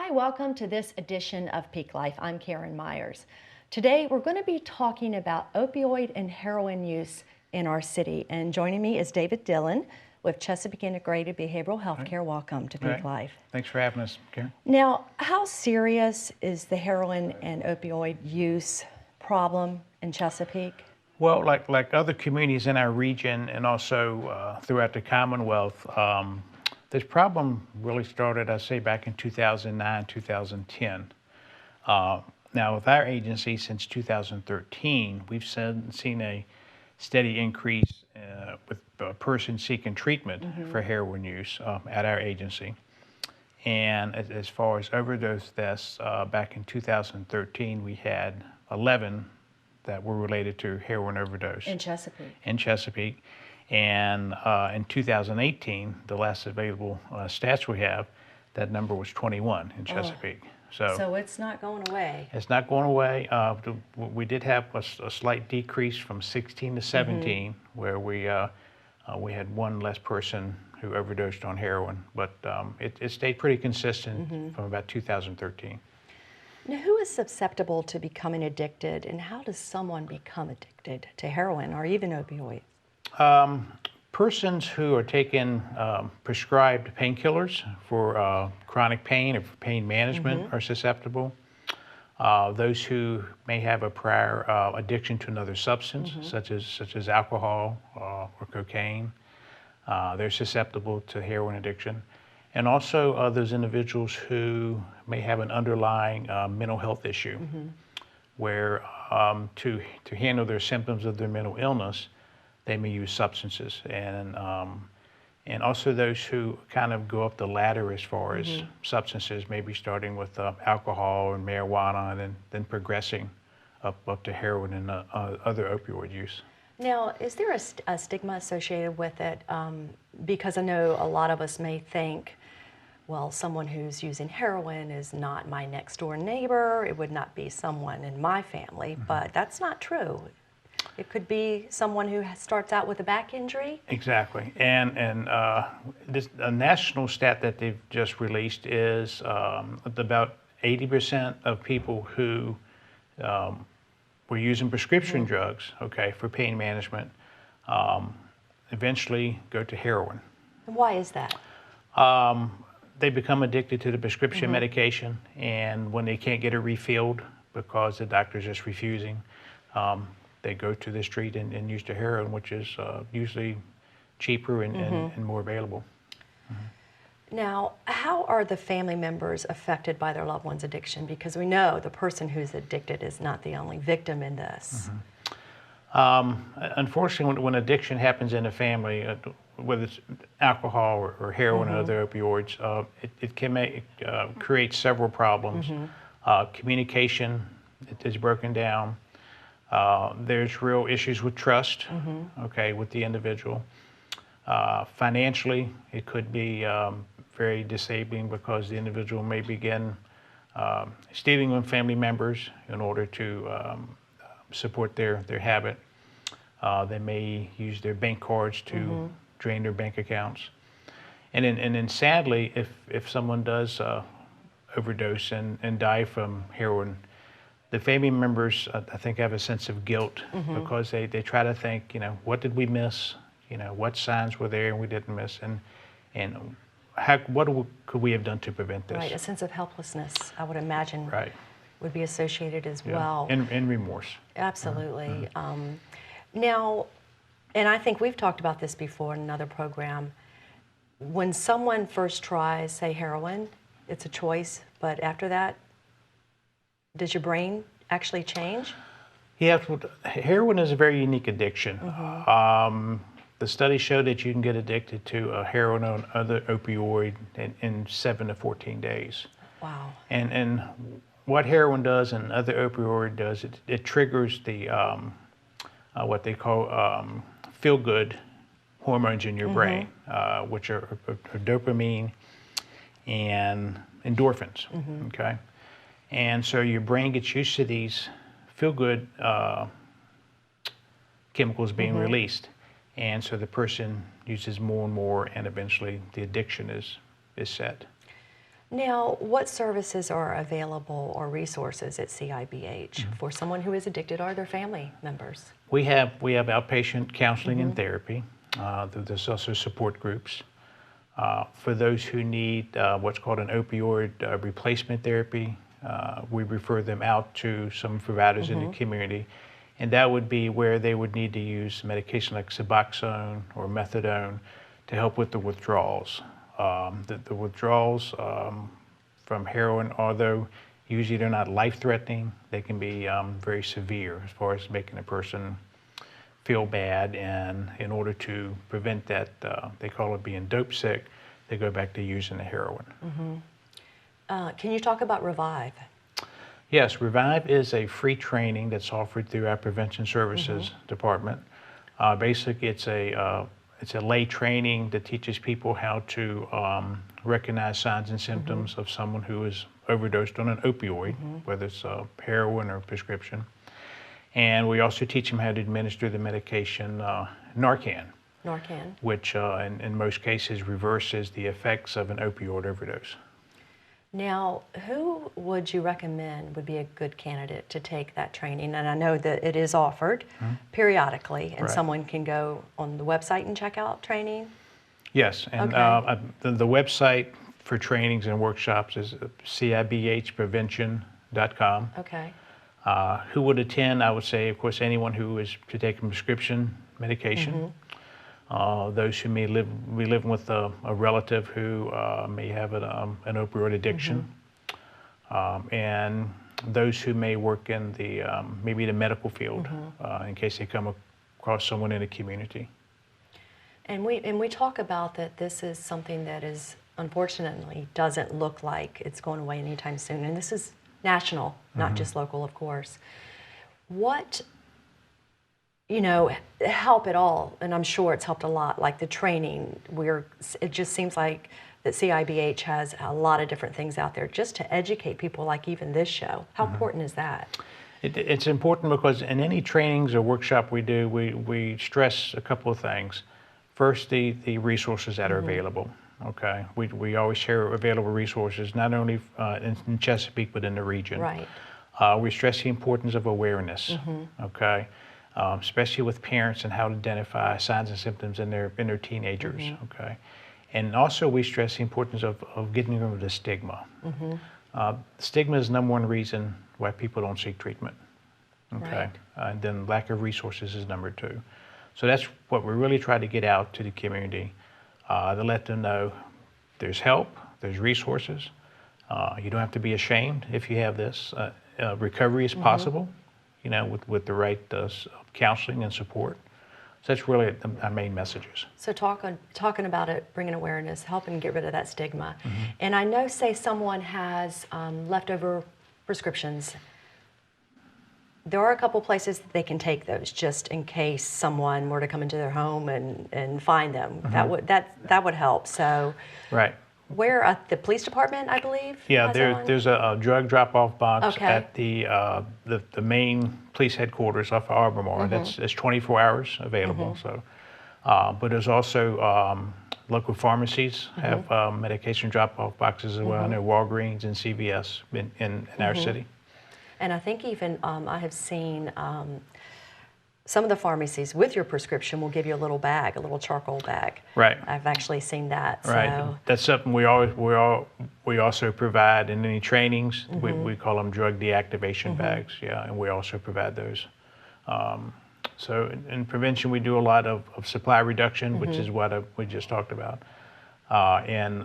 Hi, welcome to this edition of Peak Life. I'm Karen Myers. Today we're going to be talking about opioid and heroin use in our city. And joining me is David Dillon with Chesapeake Integrated Behavioral Health Care. Welcome to Peak Life. Thanks for having us, Karen. Now, how serious is the heroin and opioid use problem in Chesapeake? Well, like other communities in our region and also throughout the Commonwealth, this problem really started, I'd say, back in 2009, 2010. Now, with our agency since 2013, we've seen a steady increase with persons seeking treatment for heroin use at our agency. And as far as overdose deaths, back in 2013, we had 11 that were related to heroin overdose. In Chesapeake. In Chesapeake. And in 2018, the last available stats we have, that number was 21 in Chesapeake. So it's not going away. It's not going away. We did have a slight decrease from 16 to 17, where we had one less person who overdosed on heroin, but it stayed pretty consistent from about 2013. Now, who is susceptible to becoming addicted, and how does someone become addicted to heroin or even opioids? Persons who are taking prescribed painkillers for chronic pain or for pain management are susceptible. Those who may have a prior addiction to another substance, such as alcohol or cocaine, they're susceptible to heroin addiction. And also those individuals who may have an underlying mental health issue, where to handle their symptoms of their mental illness, they may use substances. And also those who kind of go up the ladder as far as substances, maybe starting with alcohol and marijuana, and then progressing up to heroin and other opioid use. Now, is there a stigma associated with it? Because I know a lot of us may think, well, someone who's using heroin is not my next door neighbor. It would not be someone in my family, but that's not true. It could be someone who starts out with a back injury. Exactly, and a national stat that they've just released is about 80% of people who were using prescription drugs, for pain management, eventually go to heroin. Why is that? They become addicted to the prescription medication, and when they can't get it refilled because the doctor's just refusing, they go to the street and use the heroin, which is usually cheaper and more available. Now, how are the family members affected by their loved one's addiction? Because we know the person who's addicted is not the only victim in this. Unfortunately, when addiction happens in a family, whether it's alcohol or heroin or other opioids, it can create several problems. Communication is broken down. There's real issues with trust, with the individual. Financially, it could be very disabling because the individual may begin stealing from family members in order to support their habit. They may use their bank cards to drain their bank accounts. And then sadly, if someone does overdose and die from heroin, the family members, I think, have a sense of guilt because they try to think, what did we miss? What signs were there and we didn't miss? And what could we have done to prevent this? Right, a sense of helplessness, I would imagine, would be associated as well. And remorse. Absolutely. Now, and I think we've talked about this before in another program, when someone first tries, say, heroin, it's a choice, but after that, does your brain actually change? Yeah, heroin is a very unique addiction. The studies show that you can get addicted to heroin or other opioid in 7 to 14 days. Wow. And what heroin does and other opioid does, it triggers the what they call feel-good hormones in your brain, which are dopamine and endorphins. And so your brain gets used to these feel-good chemicals being released. And so the person uses more and more, and eventually the addiction is set. Now, what services are available or resources at CIBH for someone who is addicted or their family members? We have outpatient counseling and therapy. There's also support groups. For those who need what's called an opioid replacement therapy, we refer them out to some providers in the community, and that would be where they would need to use medication like Suboxone or Methadone to help with the withdrawals. The withdrawals from heroin, although usually they're not life-threatening, they can be very severe as far as making a person feel bad, and in order to prevent that, they call it being dope sick, they go back to using the heroin. Can you talk about Revive? Yes, Revive is a free training that's offered through our Prevention Services Department. Basically, it's a lay training that teaches people how to recognize signs and symptoms of someone who is overdosed on an opioid, whether it's heroin or prescription. And we also teach them how to administer the medication Narcan, which in most cases reverses the effects of an opioid overdose. Now, who would you recommend would be a good candidate to take that training? And I know that it is offered periodically, and someone can go on the website and check out training? Yes, and the website for trainings and workshops is cibhprevention.com. Okay. Who would attend? I would say, of course, anyone who is to take a prescription medication. Those who may be living with a relative who may have an opioid addiction, and those who may work in the maybe the medical field in case they come across someone in the community. And we talk about that this is something that is unfortunately doesn't look like it's going away anytime soon, and this is national, not just local, of course. What, help at all, and I'm sure it's helped a lot, like the training, it just seems like that CIBH has a lot of different things out there just to educate people, like even this show. How important is that? It's important because in any trainings or workshop we do, we stress a couple of things. First, the resources that are available. Okay, we always share available resources, not only in Chesapeake, but in the region. Right. We stress the importance of awareness, okay, especially with parents and how to identify signs and symptoms in their teenagers, okay. And also we stress the importance of getting rid of the stigma. Stigma is the #1 reason why people don't seek treatment, okay. Right. And then lack of resources is #2. So that's what we really try to get out to the community. To let them know there's help, there's resources. You don't have to be ashamed if you have this. Recovery is possible, with the right counseling and support. So that's really our main messages. So talking about it, bringing awareness, helping get rid of that stigma. And I know, say someone has leftover prescriptions, there are a couple places that they can take those just in case someone were to come into their home and find them. That would help. So, right. Where at the police department, I believe? Yeah, there's a drug drop-off box at the main police headquarters off of Albemarle. That's 24 hours available. So, but there's also local pharmacies have medication drop-off boxes as well. I know Walgreens and CVS in our city. And I think even I have seen some of the pharmacies with your prescription will give you a little bag, a little charcoal bag. Right. I've actually seen that. Right. So. That's something we also provide in any trainings. We call them drug deactivation bags. Yeah, and we also provide those. So in prevention, we do a lot of supply reduction, which is what we just talked about, and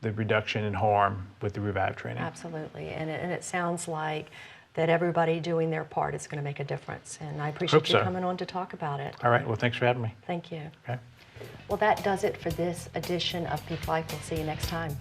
the reduction in harm with the Revive training. Absolutely, and it sounds like that everybody doing their part is going to make a difference, and I appreciate you coming on to talk about it. All right, well, thanks for having me. Thank you. Okay. Well, that does it for this edition of Peak Life. We'll see you next time.